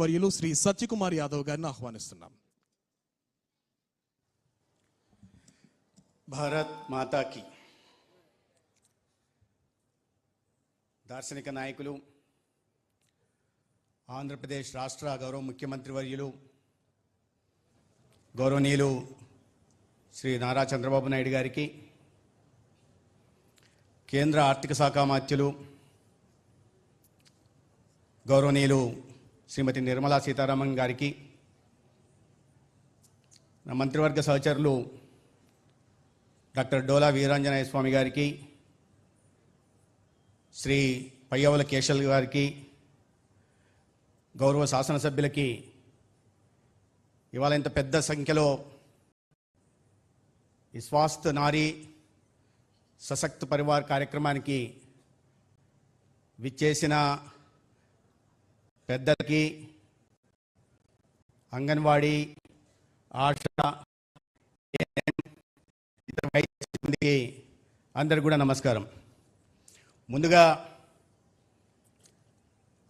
వర్యులు శ్రీ సత్యకుమార్ యాదవ్ గారిని ఆహ్వానిస్తున్నాం. భారత్ మాతాకి. దార్శనిక నాయకులు, ఆంధ్రప్రదేశ్ రాష్ట్ర గౌరవ ముఖ్యమంత్రి వర్యులు గౌరవనీయులు శ్రీ నారా చంద్రబాబు నాయుడు గారికి, కేంద్ర ఆర్థిక శాఖ మంత్రులు గౌరవనీయులు శ్రీమతి నిర్మలా సీతారామన్ గారికి, నా మంత్రివర్గ సహచరులు డాక్టర్ డోలా వీరాంజనేయ స్వామి గారికి, శ్రీ పయ్యవుల కేశల్ గారికి, గౌరవ శాసనసభ్యులకి, ఇవాళ ఇంత పెద్ద సంఖ్యలో ఈ స్వాస్థ్ నారీ సశక్త్ పరివార్ కార్యక్రమానికి విచ్చేసిన పెద్దలకి, అంగన్వాడీ, ఆశా, ఇతర వైద్య సిబ్బందికి అందరికీ కూడా నమస్కారం. ముందుగా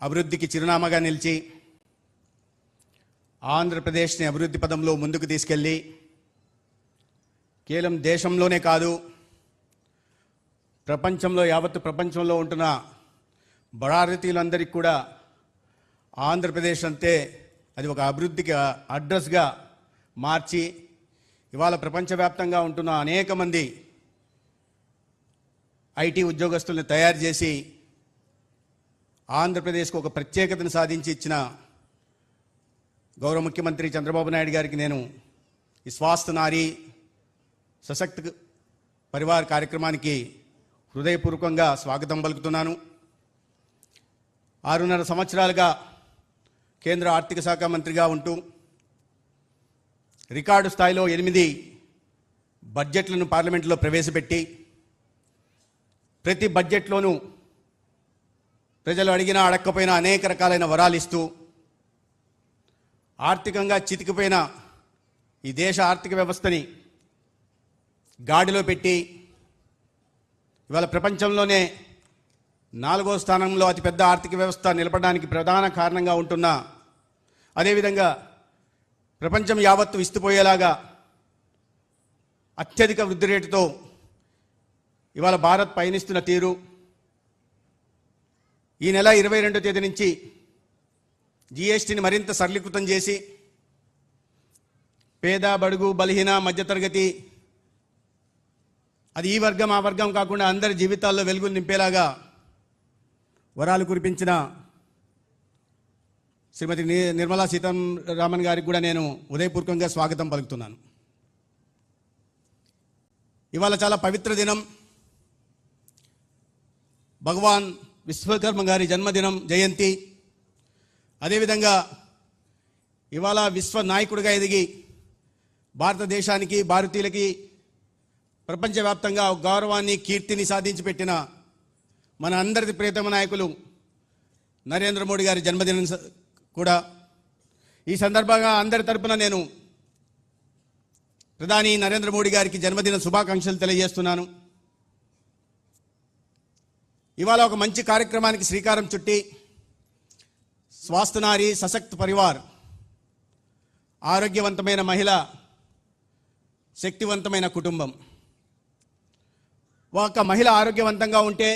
అభివృద్ధికి చిరునామాగా నిలిచి ఆంధ్రప్రదేశ్ని అభివృద్ధి పదంలో ముందుకు తీసుకెళ్ళి కేవలం దేశంలోనే కాదు, ప్రపంచంలో, యావత్తు ప్రపంచంలో ఉంటున్న భారతీయులందరికీ కూడా ఆంధ్రప్రదేశ్ అంతే అది ఒక అభివృద్ధికి అడ్రస్గా మార్చి ఇవాళ ప్రపంచవ్యాప్తంగా ఉంటున్న అనేక మంది ఐటీ ఉద్యోగస్తుల్ని తయారు చేసి ఆంధ్రప్రదేశ్కు ఒక ప్రత్యేకతను సాధించి ఇచ్చిన గౌరవ ముఖ్యమంత్రి చంద్రబాబు నాయుడు గారికి నేను ఈ స్వాస్థ్ నారీ సశక్త్ పరివార్ కార్యక్రమానికి హృదయపూర్వకంగా స్వాగతం పలుకుతున్నాను. 6.5 సంవత్సరాలుగా కేంద్ర ఆర్థిక శాఖ మంత్రిగా ఉంటూ రికార్డు స్థాయిలో 8 బడ్జెట్లను పార్లమెంట్లో ప్రవేశపెట్టి ప్రతి బడ్జెట్లోనూ ప్రజలు అడిగినా అడక్కపోయినా అనేక రకాలైన వరాలు ఇస్తూ ఆర్థికంగా చితికిపోయిన ఈ దేశ ఆర్థిక వ్యవస్థని గాడిలో పెట్టి ఇవాళ ప్రపంచంలోనే 4వ స్థానంలో అతిపెద్ద ఆర్థిక వ్యవస్థ నిలబడడానికి ప్రధాన కారణంగా ఉంటున్న, అదేవిధంగా ప్రపంచం యావత్తు విస్తుపోయేలాగా అత్యధిక వృద్ధి రేటుతో ఇవాళ భారత్ పయనిస్తున్న తీరు, ఈ నెల 22వ తేదీ నుంచి జిఎస్టీని మరింత సరళీకృతం చేసి పేద, బడుగు, బలహీన, మధ్యతరగతి, అది ఈ వర్గం ఆ వర్గం కాకుండా అందరి జీవితాల్లో వెలుగులు నింపేలాగా వరాలు కురిపించిన శ్రీమతి నిర్మలా సీతారామన్ గారికి కూడా నేను ఉదయపూర్వకంగా స్వాగతం పలుకుతున్నాను. ఇవాళ చాలా పవిత్ర దినం, భగవాన్ విశ్వకర్మ గారి జన్మదినం, జయంతి. అదేవిధంగా ఇవాళ విశ్వ నాయకుడిగా ఎదిగి భారతదేశానికి, భారతీయులకి ప్రపంచవ్యాప్తంగా గౌరవాన్ని, కీర్తిని సాధించి పెట్టిన మన అందరి ప్రియతమ నాయకులు నరేంద్ర మోడీ గారి జన్మదినం కూడా. ఈ సందర్భంగా అందరి తరపున నేను ప్రధాని నరేంద్ర మోడీ గారికి జన్మదిన శుభాకాంక్షలు తెలియజేస్తున్నాను. ఇవాళ ఒక మంచి కార్యక్రమానికి శ్రీకారం చుట్టి స్వాస్థ్ నారీ సశక్త్ పరివార్, ఆరోగ్యవంతమైన మహిళ, శక్తివంతమైన కుటుంబం. ఒక మహిళ ఆరోగ్యవంతంగా ఉంటే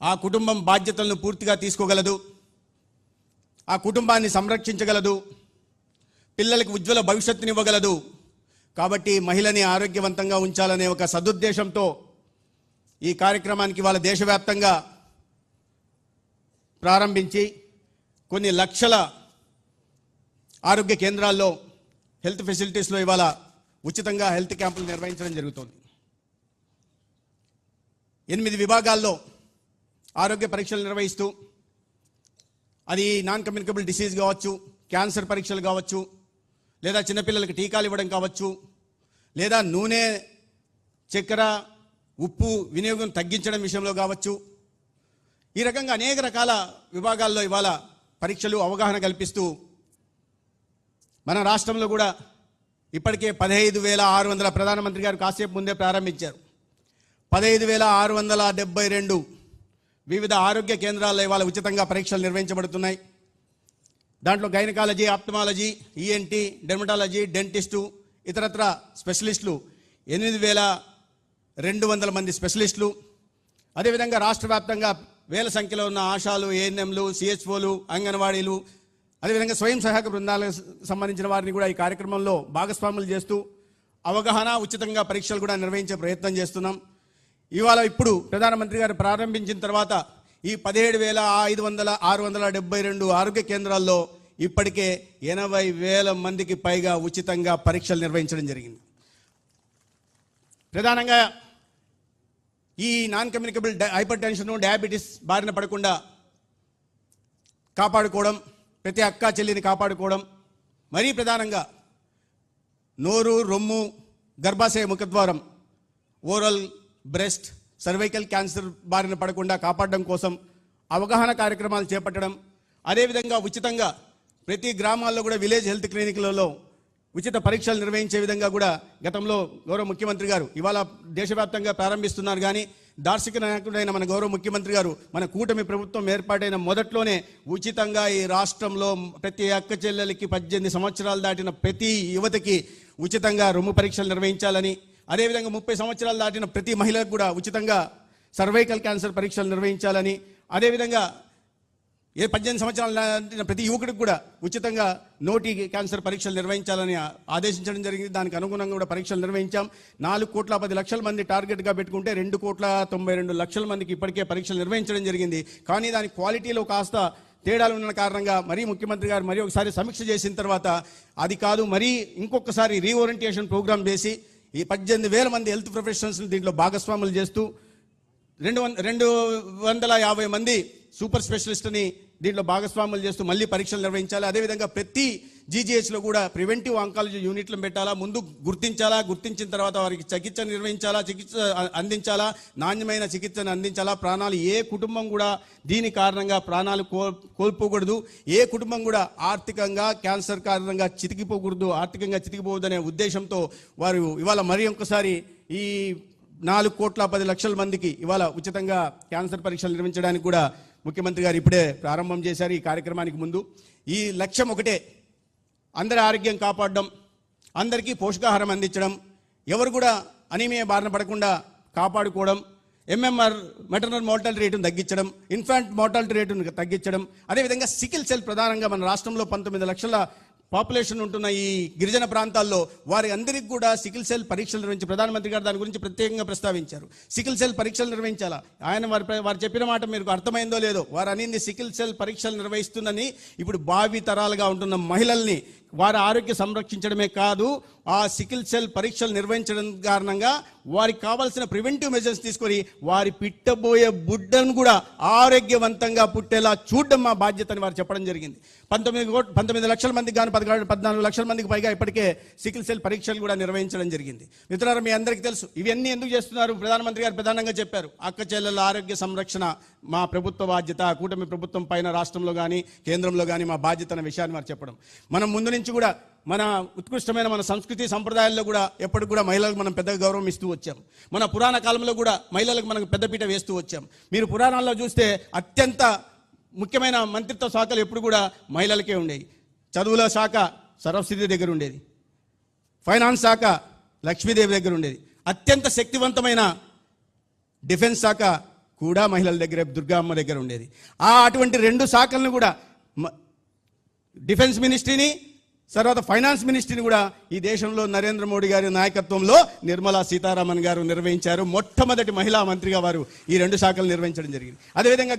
ఆ కుటుంబం బాధ్యతలను పూర్తిగా తీసుకోగలదు, ఆ కుటుంబాన్ని సంరక్షించగలదు, పిల్లలకు ఉజ్వల భవిష్యత్తునివ్వగలదు. కాబట్టి మహిళని ఆరోగ్యవంతంగా ఉంచాలనే ఒక సదుద్దేశంతో ఈ కార్యక్రమానికి వాళ్ళ దేశవ్యాప్తంగా ప్రారంభించి కొన్ని లక్షల ఆరోగ్య కేంద్రాల్లో, హెల్త్ ఫెసిలిటీస్లో ఇవాళ ఉచితంగా హెల్త్ క్యాంపులు నిర్వహించడం జరుగుతుంది. 8 విభాగాల్లో ఆరోగ్య పరీక్షలు నిర్వహిస్తూ, అది నాన్ కమ్యూనికబుల్ డిసీజ్ కావచ్చు, క్యాన్సర్ పరీక్షలు కావచ్చు, లేదా చిన్నపిల్లలకి టీకాలు ఇవ్వడం కావచ్చు, లేదా నూనె, చక్కెర, ఉప్పు వినియోగం తగ్గించడం విషయంలో కావచ్చు, ఈ రకంగా అనేక రకాల విభాగాల్లో ఇవాళ పరీక్షలు, అవగాహన కల్పిస్తూ మన రాష్ట్రంలో కూడా ఇప్పటికే 15,600 ప్రధానమంత్రి గారు కాసేపు ముందే ప్రారంభించారు. 15,672 వివిధ ఆరోగ్య కేంద్రాల్లో ఇవాళ ఉచితంగా పరీక్షలు నిర్వహించబడుతున్నాయి. దాంట్లో gynaecology, ophthalmology, ENT, dermatology, dentist, ఇతరత్ర స్పెషలిస్టులు 8,200 మంది స్పెషలిస్టులు. అదేవిధంగా రాష్ట్ర వ్యాప్తంగా వేల సంఖ్యలో ఉన్న ఆశాలు, ఏఎన్ఎంలు, సిహెచ్ఓలు, అంగన్వాడీలు, అదేవిధంగా స్వయం సహాయక బృందాలకు సంబంధించిన వారిని కూడా ఈ కార్యక్రమంలో భాగస్వాములు చేస్తూ అవగాహన, ఉచితంగా పరీక్షలు కూడా నిర్వహించే ప్రయత్నం చేస్తున్నాం. ఇప్పుడు ప్రధానమంత్రి గారు ప్రారంభించిన తర్వాత ఈ 17,672 ఆరోగ్య కేంద్రాల్లో ఇప్పటికే 80,000 మందికి పైగా ఉచితంగా పరీక్షలు నిర్వహించడం జరిగింది. ప్రధానంగా ఈ non communicable hyper tension, diabetes బారిన పడకుండా కాపాడుకోవడం, ప్రతి అక్క చెల్లిని కాపాడుకోవడం, మరీ ప్రధానంగా నోరు, రొమ్ము, గర్భాశయ ముఖద్వారం, ఓరల్, బ్రెస్ట్, సర్వైకల్ క్యాన్సర్ బారిన పడకుండా కాపాడడం కోసం అవగాహన కార్యక్రమాలు చేపట్టడం, అదేవిధంగా ఉచితంగా ప్రతి గ్రామాల్లో కూడా విలేజ్ హెల్త్ క్లినిక్లలో ఉచిత పరీక్షలు నిర్వహించే విధంగా కూడా గతంలో గౌరవ ముఖ్యమంత్రి గారు ఇవాళ దేశవ్యాప్తంగా ప్రారంభిస్తున్నారు. కానీ దార్శనిక నాయకుడైన మన గౌరవ ముఖ్యమంత్రి గారు మన కూటమి ప్రభుత్వం ఏర్పాటైన మొదట్లోనే ఉచితంగా ఈ రాష్ట్రంలో ప్రతి అక్క చెల్లెలకి 18 సంవత్సరాలు దాటిన ప్రతి యువతకి ఉచితంగా రొమ్ము పరీక్షలు నిర్వహించాలని, అదేవిధంగా 30 సంవత్సరాలు దాటిన ప్రతి మహిళకు కూడా ఉచితంగా సర్వైకల్ క్యాన్సర్ పరీక్షలు నిర్వహించాలని, అదేవిధంగా 18 సంవత్సరాలు దాటిన ప్రతి యువకుడికి కూడా ఉచితంగా నోటి క్యాన్సర్ పరీక్షలు నిర్వహించాలని ఆదేశించడం జరిగింది. దానికి అనుగుణంగా కూడా పరీక్షలు నిర్వహించాం. 4,10,00,000 మంది టార్గెట్గా పెట్టుకుంటే 2,92,00,000 మందికి ఇప్పటికే పరీక్షలు నిర్వహించడం జరిగింది. కానీ దాని క్వాలిటీలో కాస్త తేడాలు ఉన్న కారణంగా మరీ ముఖ్యమంత్రి గారు మరీ ఒకసారి సమీక్ష చేసిన తర్వాత అది కాదు, మరీ ఇంకొకసారి రీఓరియంటేషన్ ప్రోగ్రామ్ చేసి ఈ 18,000 మంది హెల్త్ ప్రొఫెషనల్స్ని దీంట్లో భాగస్వాములు చేస్తూ 250 మంది సూపర్ స్పెషలిస్ట్ని దీంట్లో భాగస్వాములు చేస్తూ మళ్ళీ పరీక్షలు నిర్వహించాలి. అదేవిధంగా ప్రతి జీజీహెచ్లో కూడా ప్రివెంటివ్ ఆంకాలజీ యూనిట్లను పెట్టాలా, ముందు గుర్తించాలా, గుర్తించిన తర్వాత వారికి చికిత్స నిర్వహించాలా, చికిత్స అందించాలా, నాణ్యమైన చికిత్సను అందించాలా. ప్రాణాలు ఏ కుటుంబం కూడా దీని కారణంగా ప్రాణాలు కోల్పోకూడదు, ఏ కుటుంబం కూడా ఆర్థికంగా క్యాన్సర్ కారణంగా ఆర్థికంగా చితికిపోవద్దనే ఉద్దేశంతో వారు ఇవాళ మరి ఒకసారి ఈ 4,10,00,000 మందికి ఇవాళ ఉచితంగా క్యాన్సర్ పరీక్షలు నిర్వహించడానికి కూడా ముఖ్యమంత్రి గారు ఇప్పుడే ప్రారంభం చేశారు. ఈ కార్యక్రమానికి ముందు ఈ లక్ష్యం ఒకటే, అందరి ఆరోగ్యం కాపాడడం, అందరికీ పోషకాహారం అందించడం, ఎవరు కూడా అనీమియా బారిన పడకుండా కాపాడుకోవడం, ఎంఎంఆర్ మెటర్నల్ మోర్టాలిటీ రేటును తగ్గించడం, ఇన్ఫాంట్ మోర్టాలిటీ రేటును తగ్గించడం, అదేవిధంగా సికిల్ సెల్ ప్రధానంగా మన రాష్ట్రంలో 19 లక్షల పాపులేషన్ ఉంటున్న ఈ గిరిజన ప్రాంతాల్లో వారి అందరికీ కూడా సికిల్ సెల్ పరీక్షలు నిర్వహించి ప్రధానమంత్రి గారు దాని గురించి ప్రత్యేకంగా ప్రస్తావించారు. సికిల్ సెల్ పరీక్షలు నిర్వహించాలా, ఆయన వారు చెప్పిన మాట మీకు అర్థమైందో లేదో, వారు అనింది సికిల్ సెల్ పరీక్షలు నిర్వహిస్తుందని ఇప్పుడు భావి తరాలుగా ఉంటున్న మహిళల్ని వారి ఆరోగ్యం సంరక్షించడమే కాదు, ఆ సికిల్ సెల్ పరీక్షలు నిర్వహించడం కారణంగా వారికి కావాల్సిన ప్రివెంటివ్ మెజర్స్ తీసుకొని వారి పిట్టబోయే బుడ్డను కూడా ఆరోగ్యవంతంగా పుట్టేలా చూడడం మా బాధ్యత అని వారు చెప్పడం జరిగింది. 19 లక్షల మందికి కానీ 14 లక్షల మందికి పైగా ఇప్పటికే సికిల్ సెల్ పరీక్షలు కూడా నిర్వహించడం జరిగింది. మిత్రులారా, మీ అందరికీ తెలుసు ఇవన్నీ ఎందుకు చేస్తున్నారు. ప్రధానమంత్రి గారు ప్రధానంగా చెప్పారు, అక్క చెల్లెల ఆరోగ్య సంరక్షణ మా ప్రభుత్వ బాధ్యత, కూటమి ప్రభుత్వం పైన రాష్ట్రంలో కానీ కేంద్రంలో కానీ మా బాధ్యత అనే విషయాన్ని వారు చెప్పడం. మనం ముందు నుంచి కూడా మన ఉత్కృష్టమైన మన సంస్కృతి సంప్రదాయాల్లో కూడా ఎప్పటికి కూడా మహిళలకు మనం పెద్దగా గౌరవం ఇస్తూ వచ్చాం. మన పురాణ కాలంలో కూడా మహిళలకు మనం పెద్దపీట వేస్తూ వచ్చాం. మీరు పురాణాల్లో చూస్తే అత్యంత ముఖ్యమైన మంత్రిత్వ శాఖలు ఎప్పుడు కూడా మహిళలకే ఉండేవి. చదువుల శాఖ సరస్వతి దగ్గర ఉండేది, ఫైనాన్స్ శాఖ లక్ష్మీదేవి దగ్గర ఉండేది, అత్యంత శక్తివంతమైన డిఫెన్స్ శాఖ కూడా మహిళల దగ్గర దుర్గామ్మ దగ్గర ఉండేది. అటువంటి 2 శాఖలను కూడా డిఫెన్స్ మినిస్ట్రీని తర్వాత ఫైనాన్స్ మినిస్ట్రీని కూడా ఈ దేశంలో నరేంద్ర మోడీ గారి నాయకత్వంలో నిర్మలా సీతారామన్ గారు నిర్వహించారు. మొట్టమొదటి మహిళా మంత్రిగా వారు ఈ 2 శాఖలు నిర్వహించడం జరిగింది. అదేవిధంగా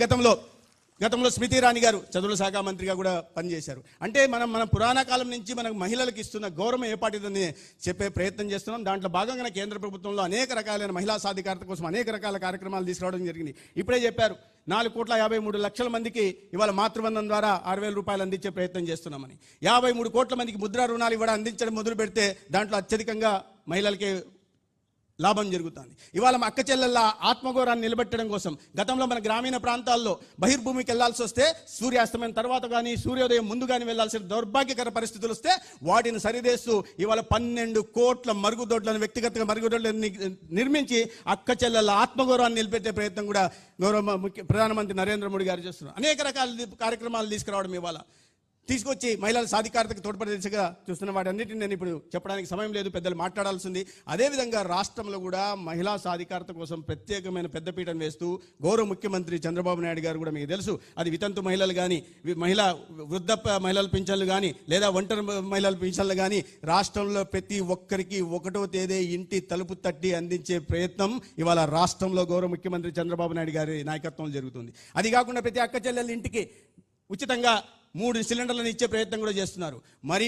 గతంలో స్మృతి ఇరానీ గారు చదువుల శాఖ మంత్రిగా కూడా పనిచేశారు. అంటే మన పురాణ కాలం నుంచి మనకు మహిళలకు ఇస్తున్న గౌరవం ఏపాటిదని చెప్పే ప్రయత్నం చేస్తున్నాం. దాంట్లో భాగంగానే కేంద్ర ప్రభుత్వంలో అనేక రకాలైన మహిళా సాధికారత కోసం అనేక రకాల కార్యక్రమాలు తీసుకురావడం జరిగింది. ఇప్పుడే చెప్పారు, 4,53,00,000 మందికి ఇవాళ మాతృబంధం ద్వారా 6,000 రూపాయలు అందించే ప్రయత్నం చేస్తున్నామని. 53 కోట్ల మందికి ముద్రా రుణాలు ఇవ్వడం అందించడం మొదలు పెడితే దాంట్లో అత్యధికంగా మహిళలకే లాభం జరుగుతుంది. ఇవాళ మా అక్క చెల్లెళ్ళ ఆత్మగౌరవాన్ని నిలబెట్టడం కోసం గతంలో మన గ్రామీణ ప్రాంతాల్లో బహిర్భూమికి వెళ్లాల్సి వస్తే సూర్యాస్తమయం తర్వాత కానీ సూర్యోదయం ముందు కానీ వెళ్లాల్సిన దౌర్భాగ్యకర పరిస్థితులు వస్తే వాటిని సరిదేస్తూ ఇవాళ 12 కోట్ల మరుగుదొడ్లను వ్యక్తిగత మరుగుదొడ్లను నిర్మించి అక్క చెల్లెళ్ళ ఆత్మగౌరవాన్ని నిలబెట్టే ప్రయత్నం కూడా ప్రధానమంత్రి నరేంద్ర మోడీ గారు చేస్తున్నారు. అనేక రకాల కార్యక్రమాలు తీసుకురావడం ఇవాళ తీసుకొచ్చి మహిళల సాధికారతకు తోడ్పడే దిశగా చూస్తున్న వాటన్నిటిని నేను ఇప్పుడు చెప్పడానికి సమయం లేదు, పెద్దలు మాట్లాడాల్సింది. అదేవిధంగా రాష్ట్రంలో కూడా మహిళా సాధికారత కోసం ప్రత్యేకమైన పెద్దపీటను వేస్తూ గౌరవ ముఖ్యమంత్రి చంద్రబాబు నాయుడు గారు కూడా మీకు తెలుసు, అది వితంతు మహిళలు కానీ, వృద్ధ మహిళల పింఛన్లు కానీ, లేదా ఒంటరి మహిళల పింఛన్లు కానీ రాష్ట్రంలో ప్రతి ఒక్కరికి 1వ తేదీ ఇంటి తలుపు తట్టి అందించే ప్రయత్నం ఇవాళ రాష్ట్రంలో గౌరవ ముఖ్యమంత్రి చంద్రబాబు నాయుడు గారి నాయకత్వంలో జరుగుతుంది. అది కాకుండా ప్రతి అక్క చెల్లెల ఇంటికి ఉచితంగా 3 సిలిండర్లను ఇచ్చే ప్రయత్నం కూడా చేస్తున్నారు. మరీ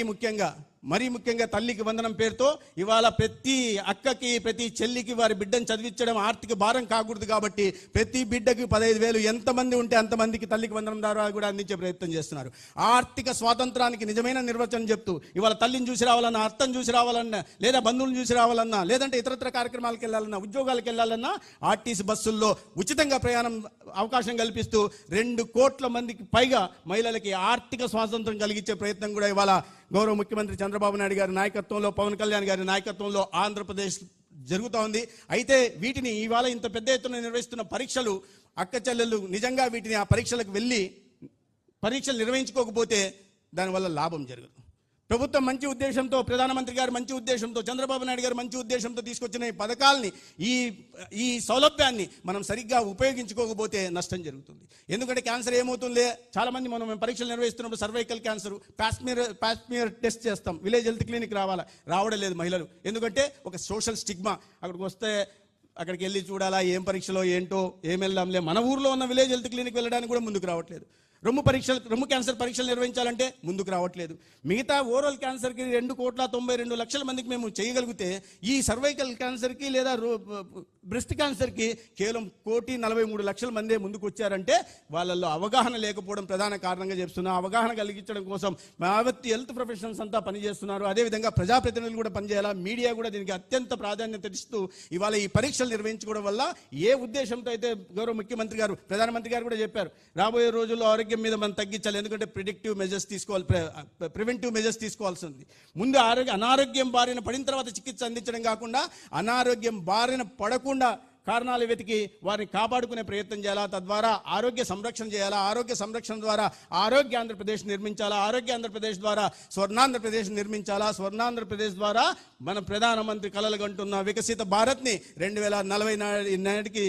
ముఖ్యంగా తల్లికి వందనం పేరుతో ఇవాళ ప్రతి అక్కకి, ప్రతి చెల్లికి వారి బిడ్డను చదివించడం ఆర్థిక భారం కాకూడదు కాబట్టి ప్రతి బిడ్డకి 15,000 ఎంతమంది ఉంటే అంతమందికి తల్లికి వందనం ద్వారా కూడా అందించే ప్రయత్నం చేస్తున్నారు. ఆర్థిక స్వాతంత్రానికి నిజమైన నిర్వచనం చెప్తూ ఇవాళ తల్లిని చూసి రావాలన్నా, అత్తను చూసి రావాలన్నా, లేదా బంధువులను చూసి రావాలన్నా, లేదంటే ఇతరత్ర కార్యక్రమాలకు వెళ్ళాలన్నా, ఉద్యోగాలకు వెళ్ళాలన్నా ఆర్టీసీ బస్సుల్లో ఉచితంగా ప్రయాణం అవకాశం కల్పిస్తూ 2 కోట్ల మందికి పైగా మహిళలకి ఆర్థిక స్వాతంత్రం కలిగించే ప్రయత్నం కూడా ఇవాళ గౌరవ ముఖ్యమంత్రి చంద్రబాబు నాయుడు గారి నాయకత్వంలో, పవన్ కళ్యాణ్ గారి నాయకత్వంలో ఆంధ్రప్రదేశ్ జరుగుతూ ఉంది. అయితే వీటిని ఇవాళ ఇంత పెద్ద ఎత్తున నిర్వహిస్తున్న పరీక్షలు, అక్క చెల్లెళ్ళు నిజంగా వీటిని ఆ పరీక్షలకు వెళ్ళి పరీక్షలు నిర్వహించుకోకపోతే దానివల్ల లాభం జరగదు. ప్రభుత్వం మంచి ఉద్దేశంతో, ప్రధానమంత్రి గారు మంచి ఉద్దేశంతో, చంద్రబాబు నాయుడు గారు మంచి ఉద్దేశంతో తీసుకొచ్చిన ఈ పథకాల్ని, ఈ సౌలభ్యాన్ని మనం సరిగ్గా ఉపయోగించుకోకపోతే నష్టం జరుగుతుంది. ఎందుకంటే క్యాన్సర్ ఏమవుతుందే, చాలామంది మనం పరీక్షలు నిర్వహిస్తున్నప్పుడు సర్వైకల్ క్యాన్సర్ పాస్మియర్ టెస్ట్ చేస్తాం, విలేజ్ హెల్త్ క్లినిక్ రావడం లేదు మహిళలు. ఎందుకంటే ఒక సోషల్ స్టిగ్మా, అక్కడికి వస్తే అక్కడికి వెళ్ళి చూడాలా, ఏం పరీక్షలో ఏంటో, ఏం వెళ్దాంలే, మన ఊర్లో ఉన్న విలేజ్ హెల్త్ క్లినిక్ వెళ్ళడానికి కూడా ముందుకు రావట్లేదు. రొమ్ము క్యాన్సర్ పరీక్షలు నిర్వహించాలంటే ముందుకు రావట్లేదు. మిగతా ఓరల్ క్యాన్సర్కి 2,92,00,000 మందికి మేము చేయగలిగితే ఈ సర్వైకల్ క్యాన్సర్కి లేదా బ్రెస్ట్ క్యాన్సర్కి కేవలం 1,43,00,000 మందే ముందుకు వచ్చారంటే వాళ్ళల్లో అవగాహన లేకపోవడం ప్రధాన కారణంగా చెప్తున్నా. అవగాహన కలిగించడం కోసం యావత్ హెల్త్ ప్రొఫెషనల్స్ అంతా పనిచేస్తున్నారు. అదేవిధంగా ప్రజాప్రతినిధులు కూడా పనిచేయాలా, మీడియా కూడా దీనికి అత్యంత ప్రాధాన్యత ఇస్తూ ఇవాళ ఈ పరీక్షలు నిర్వహించుకోవడం వల్ల ఏ ఉద్దేశంతో అయితే గౌరవ ముఖ్యమంత్రి గారు, ప్రధానమంత్రి గారు కూడా చెప్పారు, రాబోయే రోజుల్లో ఆరోగ్యం మీద మనం తగ్గించాలి. ఎందుకంటే ప్రివెంటివ్ మెజర్స్ తీసుకోవాల్సి ఉంది. ముందు అనారోగ్యం బారిన పడిన తర్వాత చికిత్స అందించడం కాకుండా అనారోగ్యం బారిన పడకుండా కారణాలు వెతికి వారిని కాపాడుకునే ప్రయత్నం చేయాలా, తద్వారా ఆరోగ్య సంరక్షణ చేయాలా. ఆరోగ్య సంరక్షణ ద్వారా ఆరోగ్య ఆంధ్రప్రదేశ్ నిర్మించాలా, ఆరోగ్య ఆంధ్రప్రదేశ్ ద్వారా స్వర్ణాంధ్రప్రదేశ్ నిర్మించాలా, స్వర్ణాంధ్రప్రదేశ్ ద్వారా మన ప్రధానమంత్రి కలలుగంటున్న వికసిత భారత్ని 2040 నాటికి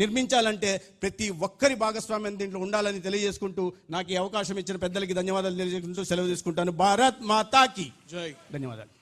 నిర్మించాలంటే ప్రతి ఒక్కరి భాగస్వామ్యం దీంట్లో ఉండాలని తెలియజేసుకుంటూ నాకు ఈ అవకాశం ఇచ్చిన పెద్దలకి ధన్యవాదాలు తెలియజేసుకుంటూ సెలవు తీసుకుంటాను. భారత్ మాతాకి జై. ధన్యవాదాలు.